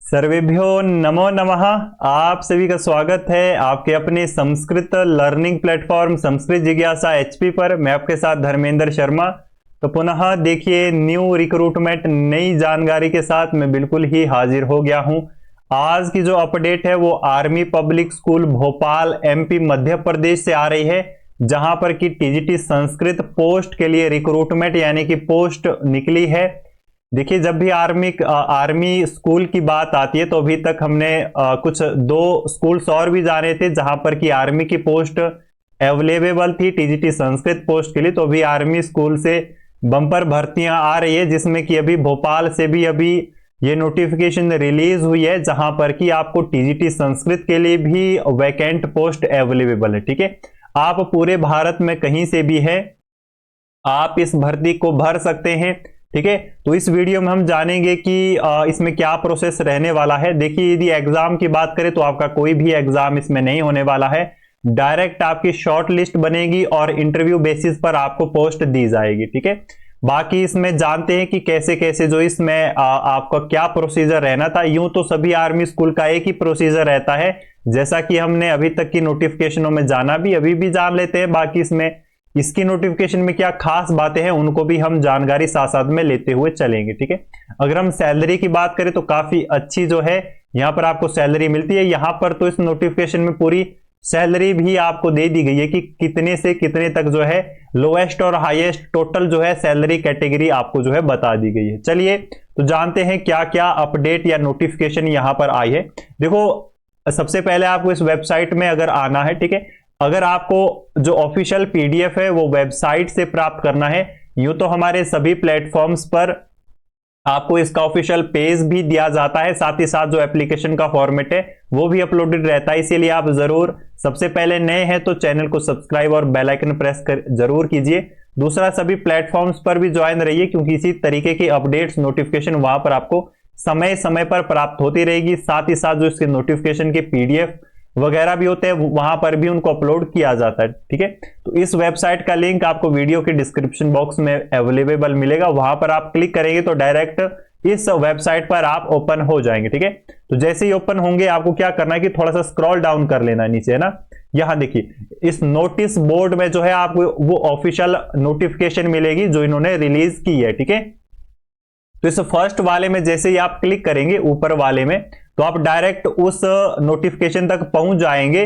सर्वेभ्यो नमो नमः। आप सभी का स्वागत है आपके अपने संस्कृत लर्निंग प्लेटफॉर्म संस्कृत जिज्ञासा एचपी पर। मैं आपके साथ धर्मेंद्र शर्मा। तो पुनः देखिए न्यू रिक्रूटमेंट नई जानकारी के साथ मैं बिल्कुल ही हाजिर हो गया हूं। आज की जो अपडेट है वो army public school Bhopal MP Madhya Pradesh से आ रही है, जहां पर कि टीजीटी संस्कृत पोस्ट के लिए रिक्रूटमेंट यानी कि पोस्ट निकली है। देखिए जब भी आर्मी स्कूल की बात आती है तो अभी तक हमने कुछ दो स्कूल्स और भी जाने थे जहां पर कि आर्मी की पोस्ट अवेलेबल थी टीजीटी संस्कृत पोस्ट के लिए। तो अभी आर्मी स्कूल से बम्पर भर्तियां आ रही है, जिसमें कि अभी भोपाल से भी अभी ये नोटिफिकेशन रिलीज हुई है, जहां पर कि आपको टीजीटी संस्कृत के लिए भी वैकेंट पोस्ट अवेलेबल है। ठीक है, आप पूरे भारत में कहीं से भी है आप इस भर्ती को भर सकते हैं। ठीक है, तो इस वीडियो में हम जानेंगे कि इसमें क्या प्रोसेस रहने वाला है। देखिए यदि एग्जाम की बात करें तो आपका कोई भी एग्जाम इसमें नहीं होने वाला है, डायरेक्ट आपकी शॉर्ट लिस्ट बनेगी और इंटरव्यू बेसिस पर आपको पोस्ट दी जाएगी। ठीक है, बाकी इसमें जानते हैं कि कैसे कैसे जो इसमें आपका क्या प्रोसीजर रहना था। यूं तो सभी आर्मी स्कूल का एक ही प्रोसीजर रहता है, जैसा कि हमने अभी तक की नोटिफिकेशनों में जाना भी अभी भी जान लेते हैं। बाकी इसमें इसकी नोटिफिकेशन में क्या खास बातें हैं उनको भी हम जानकारी साथ साथ में लेते हुए चलेंगे। ठीक है, अगर हम सैलरी की बात करें तो काफी अच्छी जो है यहां पर आपको सैलरी मिलती है। यहां पर तो इस नोटिफिकेशन में पूरी सैलरी भी आपको दे दी गई है कि कितने से कितने तक जो है लोएस्ट और हाईएस्ट टोटल जो है सैलरी कैटेगरी आपको जो है बता दी गई है। चलिए तो जानते हैं क्या क्या अपडेट या नोटिफिकेशन यहां पर आई है। देखो सबसे पहले आपको इस वेबसाइट में अगर आना है, ठीक है, अगर आपको जो ऑफिशियल पीडीएफ है वो वेबसाइट से प्राप्त करना है, यूं तो हमारे सभी प्लेटफॉर्म्स पर आपको इसका ऑफिशियल पेज भी दिया जाता है, साथ ही साथ जो एप्लीकेशन का फॉर्मेट है वो भी अपलोडेड रहता है। इसीलिए आप जरूर सबसे पहले नए हैं तो चैनल को सब्सक्राइब और बेल आइकन प्रेस कर जरूर कीजिए। दूसरा सभी प्लेटफॉर्म्स पर भी ज्वाइन रहिए, क्योंकि इसी तरीके की अपडेट्स नोटिफिकेशन वहां पर आपको समय समय पर प्राप्त होती रहेगी। साथ ही साथ जो इसके नोटिफिकेशन के पीडीएफ वगैरह भी होते हैं वहां पर भी उनको अपलोड किया जाता है। ठीक है, तो इस वेबसाइट का लिंक आपको वीडियो के डिस्क्रिप्शन बॉक्स में अवेलेबल मिलेगा, वहां पर आप क्लिक करेंगे तो डायरेक्ट इस वेबसाइट पर आप ओपन हो जाएंगे। ठीक है, तो जैसे ही ओपन होंगे आपको क्या करना है कि थोड़ा सा स्क्रॉल डाउन कर लेना है नीचे, है ना। यहां देखिए इस नोटिस बोर्ड में जो है आपको वो ऑफिशियल नोटिफिकेशन मिलेगी जो इन्होंने रिलीज की है। ठीक है, तो इस फर्स्ट वाले में जैसे ही आप क्लिक करेंगे ऊपर वाले में तो आप डायरेक्ट उस नोटिफिकेशन तक पहुंच जाएंगे।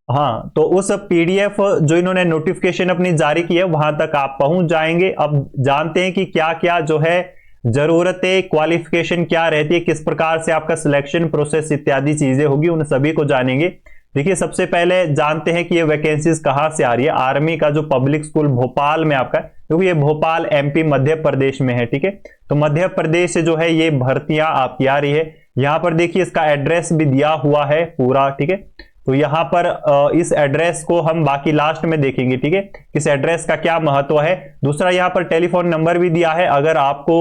हाँ, तो उस पीडीएफ जो इन्होंने नोटिफिकेशन अपनी जारी की है वहां तक आप पहुंच जाएंगे। अब जानते हैं कि क्या क्या जो है जरूरतें क्वालिफिकेशन क्या रहती है, किस प्रकार से आपका सिलेक्शन प्रोसेस इत्यादि चीजें होगी, उन सभी को जानेंगे। देखिए सबसे पहले जानते हैं कि ये वैकेंसीज कहां से आ रही है। आर्मी का जो पब्लिक स्कूल भोपाल में आपका, क्योंकि ये भोपाल एमपी मध्य प्रदेश में है। ठीक है, तो मध्य प्रदेश से जो है ये भर्तियां आपकी आ रही है। यहां पर देखिए इसका एड्रेस भी दिया हुआ है पूरा। ठीक है, तो यहां पर इस एड्रेस को हम बाकी लास्ट में देखेंगे। ठीक है, इस एड्रेस का क्या महत्व है। दूसरा यहां पर टेलीफोन नंबर भी दिया है, अगर आपको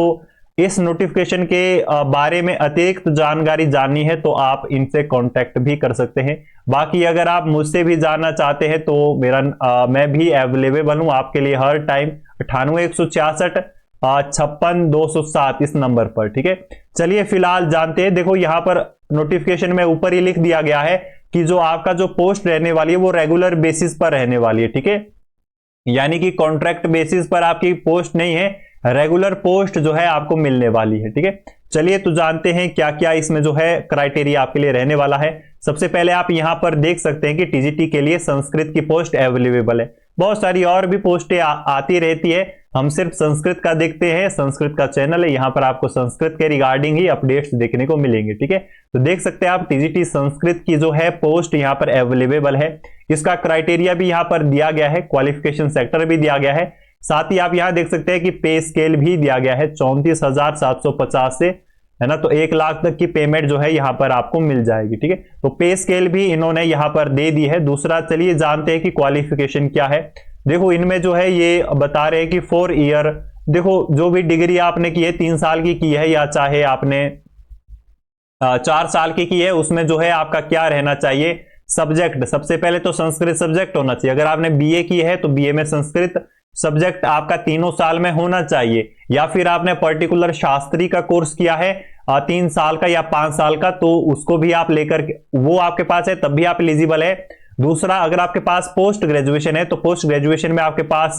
इस नोटिफिकेशन के बारे में अतिरिक्त जानकारी जाननी है तो आप इनसे कांटेक्ट भी कर सकते हैं। बाकी अगर आप मुझसे भी जानना चाहते हैं तो मैं भी अवेलेबल हूं आपके लिए हर टाइम 98 166 56 207 इस नंबर पर। ठीक है, चलिए फिलहाल जानते हैं। देखो यहां पर नोटिफिकेशन में ऊपर ही लिख दिया गया है कि जो आपका जो पोस्ट रहने वाली है वो रेगुलर बेसिस पर रहने वाली है। ठीक है, यानी कि कॉन्ट्रैक्ट बेसिस पर आपकी पोस्ट नहीं है, रेगुलर पोस्ट जो है आपको मिलने वाली है। ठीक है, चलिए तो जानते हैं क्या क्या इसमें जो है क्राइटेरिया आपके लिए रहने वाला है। सबसे पहले आप यहां पर देख सकते हैं कि टीजीटी के लिए संस्कृत की पोस्ट अवेलेबल है। बहुत सारी और भी पोस्टें आती रहती है, हम सिर्फ संस्कृत का देखते हैं। संस्कृत का चैनल है, यहां पर आपको संस्कृत के रिगार्डिंग ही अपडेट्स देखने को मिलेंगे। ठीक है, तो देख सकते हैं आप टीजीटी संस्कृत की जो है पोस्ट यहां पर अवेलेबल है। इसका क्राइटेरिया भी यहां पर दिया गया है, क्वालिफिकेशन सेक्टर भी दिया गया है। साथ ही आप यहां देख सकते हैं कि पे स्केल भी दिया गया है 34,750 से, है ना। तो 1 लाख तक की पेमेंट जो है यहां पर आपको मिल जाएगी। ठीक है, तो पे स्केल भी इन्होंने यहां पर दे दी है। दूसरा चलिए जानते हैं कि क्वालिफिकेशन क्या है। देखो इनमें जो है ये बता रहे हैं कि 4 ईयर, देखो जो भी डिग्री आपने की है 3 साल की है या चाहे आपने 4 साल की है, उसमें जो है आपका क्या रहना चाहिए सब्जेक्ट। सबसे पहले तो संस्कृत सब्जेक्ट होना चाहिए। अगर आपने बीए की है तो बीए में संस्कृत, सब्जेक्ट आपका तीनों साल में होना चाहिए, या फिर आपने पर्टिकुलर शास्त्री का कोर्स किया है 3 साल का या 5 साल का, तो उसको भी आप लेकर वो आपके पास है तब भी आप एलिजिबल है। दूसरा, अगर आपके पास पोस्ट ग्रेजुएशन है तो पोस्ट ग्रेजुएशन में आपके पास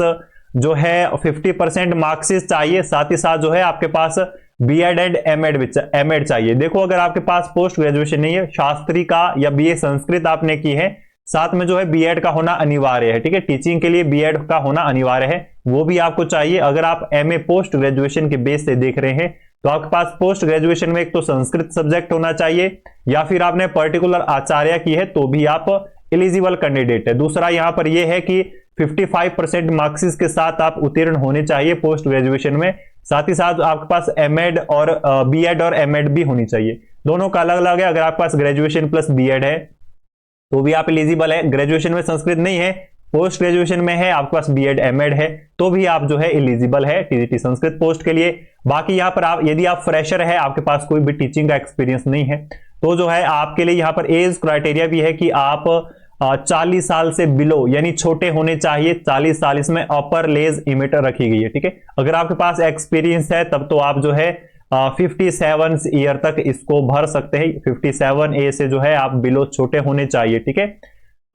जो है 50% मार्क्सिस चाहिए, साथ ही साथ जो है आपके पास बीएड एंड एमएड चाहिए। देखो, अगर आपके पास पोस्ट ग्रेजुएशन नहीं है, शास्त्री का या बीए संस्कृत आपने की है, साथ में जो है बीएड का होना अनिवार्य है, ठीक है, टीचिंग के लिए बीएड का होना अनिवार्य है, वो भी आपको चाहिए। अगर आप एमए पोस्ट ग्रेजुएशन के बेस से देख रहे हैं तो आपके पास पोस्ट ग्रेजुएशन में एक तो संस्कृत सब्जेक्ट होना चाहिए, या फिर आपने पर्टिकुलर आचार्य की है तो भी आप एलिजिबल कैंडिडेट है। दूसरा यहां पर यह है कि 55% मार्क्सिस के साथ आप उत्तीर्ण होने चाहिए पोस्ट ग्रेजुएशन में, साथ ही साथ आपके पास एमएड और बीएड और एमएड भी होनी चाहिए। दोनों का अलग अलग है। अगर आपके पास ग्रेजुएशन प्लस बीएड है तो भी आप एलिजिबल है। ग्रेजुएशन में संस्कृत नहीं है, पोस्ट ग्रेजुएशन में है, आपके पास बीएड एमएड है, तो भी आप जो है एलिजिबल है टीजीटी संस्कृत पोस्ट के लिए। बाकी यहां पर आप यदि आप फ्रेशर है, आपके पास कोई भी टीचिंग का एक्सपीरियंस नहीं है, तो जो है आपके लिए यहां पर एज क्राइटेरिया भी है कि आप 40 साल से बिलो यानी छोटे होने चाहिए। 40 साल इसमें अपर लेज इमिटर रखी गई है, ठीक है। अगर आपके पास एक्सपीरियंस है तब तो आप जो है 57 ईयर तक इसको भर सकते हैं। 57 ए से जो है आप बिलो छोटे होने चाहिए, ठीक है।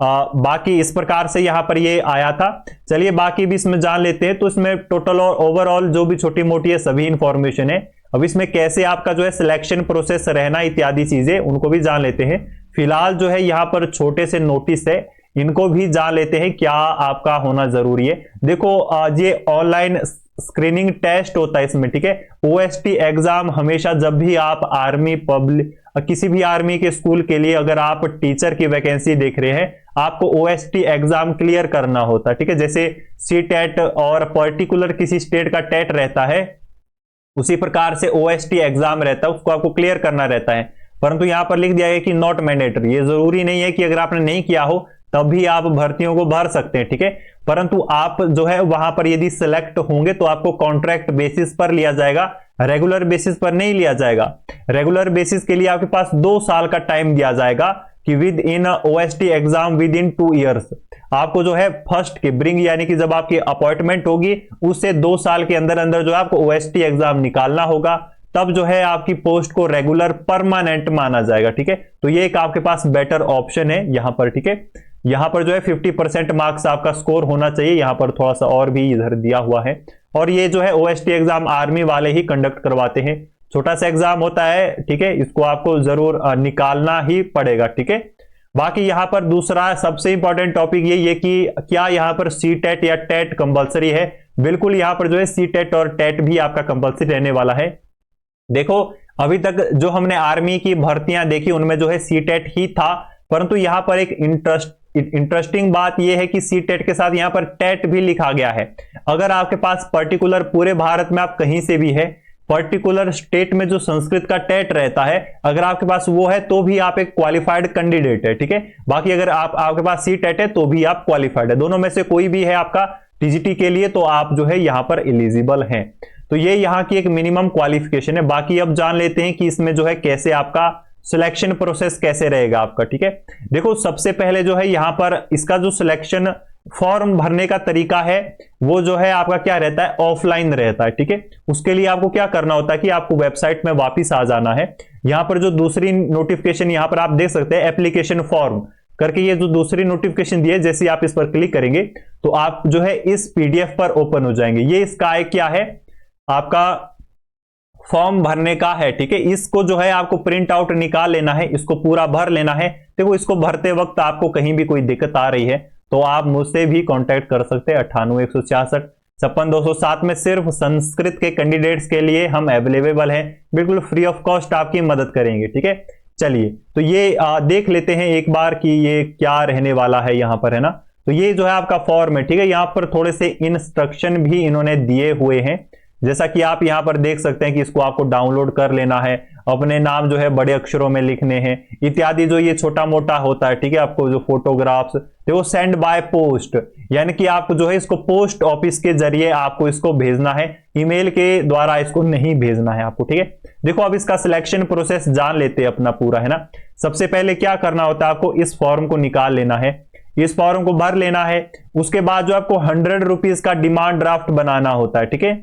बाकी इस प्रकार से यहां पर ये आया था। चलिए बाकी भी इसमें जान लेते हैं। तो इसमें टोटल और ओवरऑल जो भी छोटी मोटी है सभी इंफॉर्मेशन है। अब इसमें कैसे आपका जो है सिलेक्शन प्रोसेस रहना इत्यादि चीजें उनको भी जान लेते हैं। फिलहाल जो है यहाँ पर छोटे से नोटिस है, इनको भी जान लेते हैं क्या आपका होना जरूरी है। देखो ये ऑनलाइन स्क्रीनिंग टेस्ट होता है इसमें, ठीक है। ओएसटी एग्जाम हमेशा जब भी आप आर्मी पब्लिक किसी भी आर्मी के स्कूल के लिए अगर आप टीचर की वैकेंसी देख रहे हैं, आपको ओएसटी एग्जाम क्लियर करना होता है, ठीक है। जैसे सी टेट और पर्टिकुलर किसी स्टेट का टेट रहता है, उसी प्रकार से ओएसटी एग्जाम रहता है, उसको आपको क्लियर करना रहता है। परंतु यहां पर लिख दिया गया कि नॉट मैंडेटरी, ये जरूरी नहीं है कि अगर आपने नहीं किया हो तभी आप भर्तियों को भर सकते हैं, ठीक है। परंतु आप जो है वहां पर यदि सिलेक्ट होंगे तो आपको कॉन्ट्रैक्ट बेसिस पर लिया जाएगा, रेगुलर बेसिस पर नहीं लिया जाएगा। रेगुलर बेसिस के लिए आपके पास 2 साल का टाइम दिया जाएगा कि with in OST exam with in 2 years आपको जो है फर्स्ट की ब्रिंग यानी कि जब आपकी अपॉइंटमेंट होगी उससे 2 साल के अंदर अंदर जो है आपको ओएसटी एग्जाम निकालना होगा, तब जो है आपकी पोस्ट को रेगुलर परमानेंट माना जाएगा, ठीक है। तो ये एक आपके पास बेटर ऑप्शन है यहां पर, ठीक है। यहां पर जो है 50% मार्क्स आपका स्कोर होना चाहिए, यहां पर थोड़ा सा और भी इधर दिया हुआ है। और ये जो है ओएसटी एग्जाम आर्मी वाले ही कंडक्ट करवाते हैं, छोटा सा एग्जाम होता है, ठीक है। इसको आपको जरूर निकालना ही पड़ेगा, ठीक है। बाकी यहां पर दूसरा सबसे इंपॉर्टेंट टॉपिक ये कि क्या यहां पर सी टेट या टेट कंपलसरी है। बिल्कुल यहां पर जो है सी टेट और टेट भी आपका कंपलसरी रहने वाला है। देखो अभी तक जो हमने आर्मी की भर्तियां देखी उनमें जो है सी टेट ही था, परंतु यहां पर एक इंटरेस्टिंग बात यह है कि सी टेट के साथ यहां पर टेट भी लिखा गया है। अगर आपके पास पर्टिकुलर पूरे भारत में आप कहीं से भी है, पर्टिकुलर स्टेट में जो संस्कृत का टेट रहता है अगर आपके पास वो है तो भी आप एक क्वालिफाइड कैंडिडेट है, ठीक है। बाकी अगर आपके पास सी टेट है तो भी आप क्वालिफाइड है, दोनों में से कोई भी है आपका टीजीटी के लिए तो आप जो है यहां पर एलिजिबल हैं। तो ये यहां की एक मिनिमम क्वालिफिकेशन है। बाकी अब जान लेते हैं कि इसमें जो है कैसे आपका सिलेक्शन प्रोसेस कैसे रहेगा आपका, ठीक है। देखो सबसे पहले जो है यहां पर इसका जो सिलेक्शन फॉर्म भरने का तरीका है वो जो है आपका क्या रहता है, ऑफलाइन रहता है, ठीक है। उसके लिए आपको क्या करना होता है कि आपको वेबसाइट में वापस आ जाना है। यहां पर जो दूसरी नोटिफिकेशन यहां पर आप देख सकते हैं एप्लीकेशन फॉर्म करके, ये जो दूसरी नोटिफिकेशन दी है जैसे आप इस पर क्लिक करेंगे तो आप जो है इस पीडीएफ पर ओपन हो जाएंगे। ये इसका क्या है, आपका फॉर्म भरने का है, ठीक है। इसको जो है आपको प्रिंट आउट निकाल लेना है, इसको पूरा भर लेना है। देखो इसको भरते वक्त आपको कहीं भी कोई दिक्कत आ रही है तो आप मुझसे भी कांटेक्ट कर सकते हैं। 9816656207 में सिर्फ संस्कृत के कैंडिडेट्स के लिए हम अवेलेबल हैं, बिल्कुल फ्री ऑफ कॉस्ट आपकी मदद करेंगे, ठीक है। चलिए तो ये देख लेते हैं एक बार कि ये क्या रहने वाला है यहाँ पर, है ना। तो ये जो है आपका फॉर्म है, ठीक है। यहाँ पर थोड़े से इंस्ट्रक्शन भी इन्होंने दिए हुए हैं, जैसा कि आप यहां पर देख सकते हैं कि इसको आपको डाउनलोड कर लेना है, अपने नाम जो है बड़े अक्षरों में लिखने हैं इत्यादि, जो ये छोटा मोटा होता है, ठीक है। आपको जो फोटोग्राफ्स देखो सेंड बाय पोस्ट, यानी कि आपको जो है इसको पोस्ट ऑफिस के जरिए आपको इसको भेजना है, ईमेल के द्वारा इसको नहीं भेजना है आपको, ठीक है। देखो अब इसका सिलेक्शन प्रोसेस जान लेते हैं अपना पूरा, है ना। सबसे पहले क्या करना होता है, आपको इस फॉर्म को निकाल लेना है। इस फॉर्म को भर लेना है। उसके बाद जो आपको 100 रुपीज का डिमांड ड्राफ्ट बनाना होता है, ठीक है।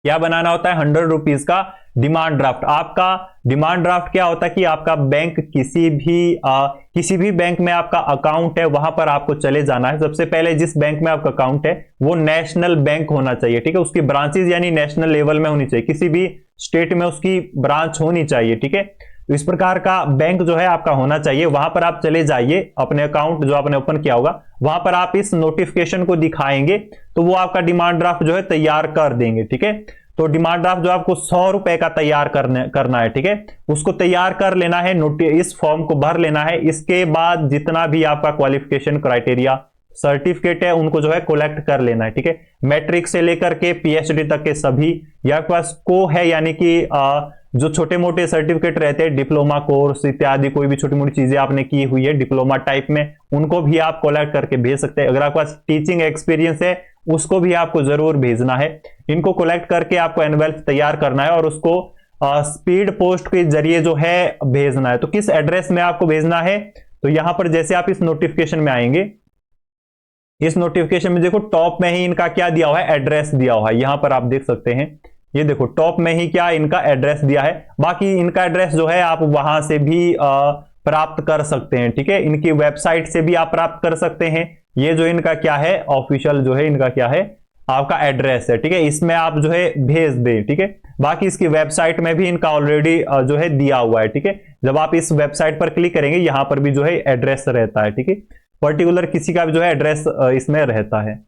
क्या बनाना होता है? 100 रुपीज का डिमांड ड्राफ्ट। आपका डिमांड ड्राफ्ट क्या होता है कि आपका बैंक किसी भी बैंक में आपका अकाउंट है, वहां पर आपको चले जाना है। सबसे पहले जिस बैंक में आपका अकाउंट है वो नेशनल बैंक होना चाहिए, ठीक है। उसकी ब्रांचेस यानी नेशनल लेवल में होनी चाहिए, किसी भी स्टेट में उसकी ब्रांच होनी चाहिए, ठीक है। तो इस प्रकार का बैंक जो है आपका होना चाहिए। वहां पर आप चले जाइए, अपने अकाउंट जो आपने ओपन किया होगा वहां पर आप इस नोटिफिकेशन को दिखाएंगे तो वो आपका डिमांड ड्राफ्ट जो है तैयार कर देंगे, ठीक है। तो डिमांड ड्राफ्ट जो आपको 100 रुपए का तैयार करना है, ठीक है। उसको तैयार कर लेना है, इस फॉर्म को भर लेना है। इसके बाद जितना भी आपका क्वालिफिकेशन क्राइटेरिया सर्टिफिकेट है उनको जो है कलेक्ट कर लेना है, ठीक है। मैट्रिक से लेकर के पीएचडी तक के सभी, या आपके पास को है यानी कि जो छोटे मोटे सर्टिफिकेट रहते हैं, डिप्लोमा कोर्स इत्यादि, कोई भी छोटी मोटी चीजें आपने की हुई है डिप्लोमा टाइप में, उनको भी आप कलेक्ट करके भेज सकते हैं। अगर आपके पास टीचिंग एक्सपीरियंस है उसको भी आपको जरूर भेजना है। इनको कलेक्ट करके आपको एनवेल्प तैयार करना है और उसको स्पीड पोस्ट के जरिए जो है भेजना है। तो किस एड्रेस में आपको भेजना है? तो यहां पर जैसे आप इस नोटिफिकेशन में आएंगे, इस नोटिफिकेशन में देखो टॉप में ही इनका क्या दिया हुआ है, एड्रेस दिया हुआ है। यहां पर आप देख सकते हैं, ये देखो टॉप में ही क्या इनका एड्रेस दिया है। बाकी इनका एड्रेस जो है आप वहां से भी प्राप्त कर सकते हैं, ठीक है। इनकी वेबसाइट से भी आप प्राप्त कर सकते हैं। ये जो इनका क्या है ऑफिशियल जो है इनका क्या है आपका एड्रेस है, ठीक है। इसमें आप जो है भेज दें, ठीक है। बाकी इसकी वेबसाइट में भी इनका ऑलरेडी जो है दिया हुआ है, ठीक है। जब आप इस वेबसाइट पर क्लिक करेंगे यहां पर भी जो है एड्रेस रहता है, ठीक है। पर्टिकुलर किसी का भी जो है एड्रेस इसमें रहता है।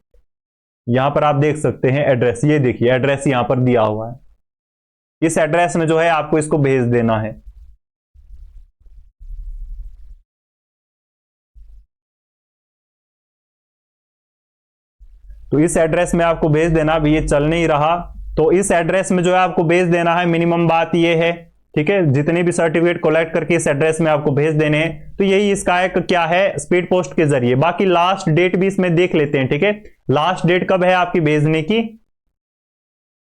यहां पर आप देख सकते हैं एड्रेस, ये देखिए एड्रेस यहां पर दिया हुआ है। इस एड्रेस में जो है आपको इसको भेज देना है। तो इस एड्रेस में आपको भेज देना। अभी ये चल नहीं रहा, तो इस एड्रेस में जो है आपको भेज देना है। मिनिमम बात ये है, ठीक है, जितने भी सर्टिफिकेट कलेक्ट करके इस एड्रेस में आपको भेज देने हैं। तो यही इसका एक क्या है स्पीड पोस्ट के जरिए। बाकी लास्ट डेट भी इसमें देख लेते हैं, ठीक है। लास्ट डेट कब है आपकी भेजने की?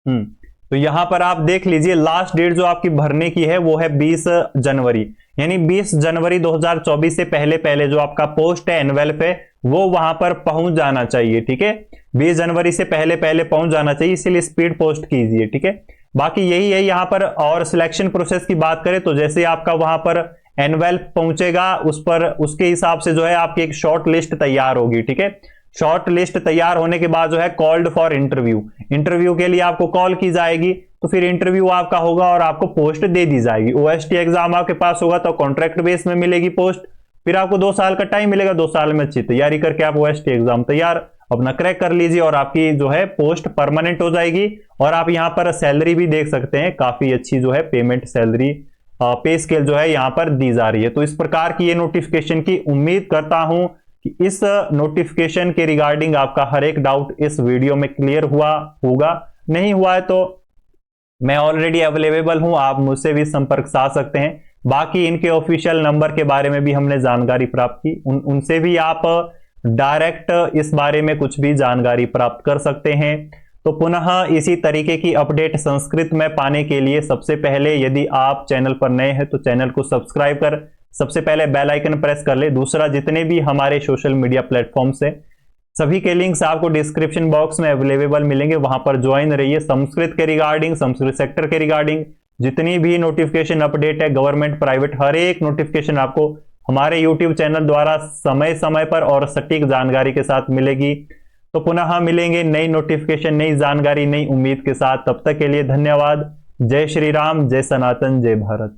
तो यहां पर आप देख लीजिए लास्ट डेट जो आपकी भरने की है वो है 20 जनवरी, यानी 20 जनवरी 2024 से पहले पहले जो आपका पोस्ट है एनवेल्प है वो वहां पर पहुंच जाना चाहिए, ठीक है। 20 जनवरी से पहले पहले पहुंच जाना चाहिए, इसीलिए स्पीड पोस्ट कीजिए, ठीक है। बाकी यही है यहां पर। और सिलेक्शन प्रोसेस की बात करें तो जैसे आपका वहां पर एनवेल्प पहुंचेगा उस पर उसके हिसाब से जो है आपकी एक शॉर्ट लिस्ट तैयार होगी, ठीक है। शॉर्ट लिस्ट तैयार होने के बाद जो है कॉल्ड फॉर इंटरव्यू के लिए आपको कॉल की जाएगी। तो फिर इंटरव्यू आपका होगा और आपको पोस्ट दे दी जाएगी। ओएसटी एग्जाम आपके पास होगा तो कॉन्ट्रैक्ट बेस में मिलेगी पोस्ट। फिर आपको 2 साल का टाइम मिलेगा, 2 साल में अच्छी तैयारी करके आप ओएसटी एग्जाम तैयार अपना क्रैक कर लीजिए और आपकी जो है पोस्ट परमानेंट हो जाएगी। और आप यहाँ पर सैलरी भी देख सकते हैं, काफी अच्छी जो है पेमेंट सैलरी पे स्केल जो है यहाँ पर दी जा रही है। तो इस प्रकार की ये नोटिफिकेशन की उम्मीद करता हूं कि इस नोटिफिकेशन के रिगार्डिंग आपका हर एक डाउट इस वीडियो में क्लियर हुआ होगा। नहीं हुआ है तो मैं ऑलरेडी अवेलेबल हूं, आप मुझसे भी संपर्क साध सकते हैं। बाकी इनके ऑफिशियल नंबर के बारे में भी हमने जानकारी प्राप्त की, उनसे भी आप डायरेक्ट इस बारे में कुछ भी जानकारी प्राप्त कर सकते हैं। तो पुनः इसी तरीके की अपडेट संस्कृत में पाने के लिए सबसे पहले यदि आप चैनल पर नए हैं तो चैनल को सब्सक्राइब कर सबसे पहले बेल आइकन प्रेस कर ले। दूसरा, जितने भी हमारे सोशल मीडिया प्लेटफॉर्म्स हैं सभी के लिंक्स आपको डिस्क्रिप्शन बॉक्स में अवेलेबल मिलेंगे, वहां पर ज्वाइन रहिए। संस्कृत के रिगार्डिंग, संस्कृत सेक्टर के रिगार्डिंग जितनी भी नोटिफिकेशन अपडेट है गवर्नमेंट प्राइवेट, हर एक नोटिफिकेशन आपको हमारे यूट्यूब चैनल द्वारा समय समय पर और सटीक जानकारी के साथ मिलेगी। तो पुनः मिलेंगे नई नोटिफिकेशन, नई जानकारी, नई उम्मीद के साथ। तब तक के लिए धन्यवाद। जय श्री राम, जय सनातन, जय भारत।